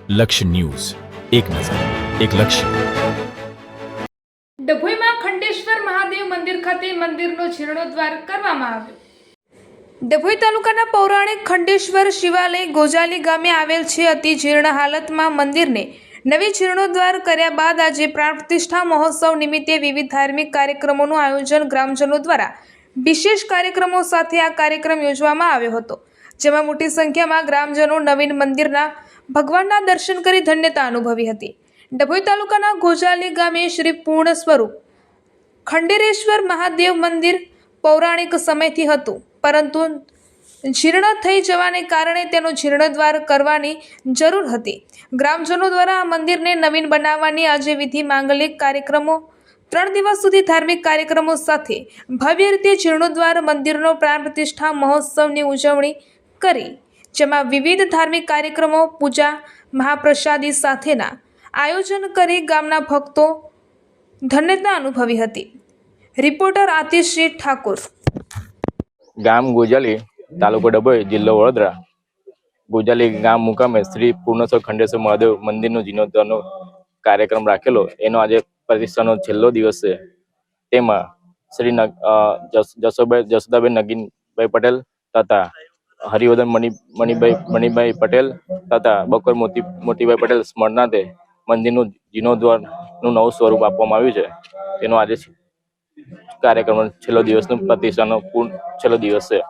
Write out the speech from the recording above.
લક્ષ્ય ન્યૂઝ, એક નજર, એક લક્ષ્ય. ડભોઈમાં ખંડેશ્વર મહાદેવ મંદિર ખાતે મંદિરનો જીર્ણોદ્ધાર કરવામાં આવ્યો. ડભોઈ તાલુકાના પૌરાણિક ખંડેશ્વર શિવાલય ગોજાલી ગામે આવેલ છે. અતિ જીર્ણ હાલતમાં મંદિરને નવી જીર્ણોદ્ધાર કર્યા બાદ આજે પ્રાણ પ્રતિષ્ઠા મહોત્સવ નિમિત્તે વિવિધ ધાર્મિક કાર્યક્રમોનું આયોજન ગ્રામજનો દ્વારા વિશેષ કાર્યક્રમો સાથે આ કાર્યક્રમ યોજવામાં આવ્યો હતો, જેમાં મોટી સંખ્યામાં ગ્રામજનો નવીન મંદિરના ભગવાનના દર્શન કરી ધન્યતા અનુભવી હતી. ડભોઈ તાલુકાના ગોજાલી ગામે શ્રી પૂર્ણ સ્વરૂપ ખંડેરેશ્વર મહાદેવ મંદિર પૌરાણિક સમયથી હતું, પરંતુ જીર્ણ થઈ જવાને કારણે તેનો જીર્ણોદ્ધાર કરવાની જરૂર હતી. ગ્રામજનો દ્વારા આ મંદિરને નવીન બનાવવાની આજે વિધિ માંગલિક કાર્યક્રમો 3 દિવસ સુધી ધાર્મિક કાર્યક્રમો સાથે ભવ્ય રીતે જીર્ણોદ્ધાર મંદિરનો પ્રાણ પ્રતિષ્ઠા મહોત્સવની ઉજવણી કરી, જેમાં વિવિધ ધાર્મિક કાર્યક્રમો, પૂજા, મહાપ્રસાદી સાથેના આયોજન કરી ગામના ભક્તો ધન્યતા અનુભવી હતી. રિપોર્ટર આતિશજી ઠાકોર. ગામ ગોજાલી, તાલુકો ડભોઈ, જિલ્લો વડોદરા. ગોજાલી ગામ મુકામે શ્રી પૂર્ણેશ્વર ખંડેશ્વર મહાદેવ મંદિરનો જીર્ણોદ્ધારનો કાર્યક્રમ રાખેલો. એનો આજે પ્રતિષ્ઠાનો છેલ્લો દિવસ છે. તેમાં શ્રી જસોદાબેન નગીનભાઈ પટેલ તથા હરિવર્ધન મણિભાઈ પટેલ તથા બકોર મોતીભાઈ પટેલ સ્મરણાર્થે મંદિરનું જીર્ણોદ્ધારનું નવું સ્વરૂપ આપવામાં આવ્યું છે. તેનો આજે કાર્યક્રમ છેલ્લો દિવસનો પ્રતિષ્ઠાનો છેલ્લો દિવસ છે.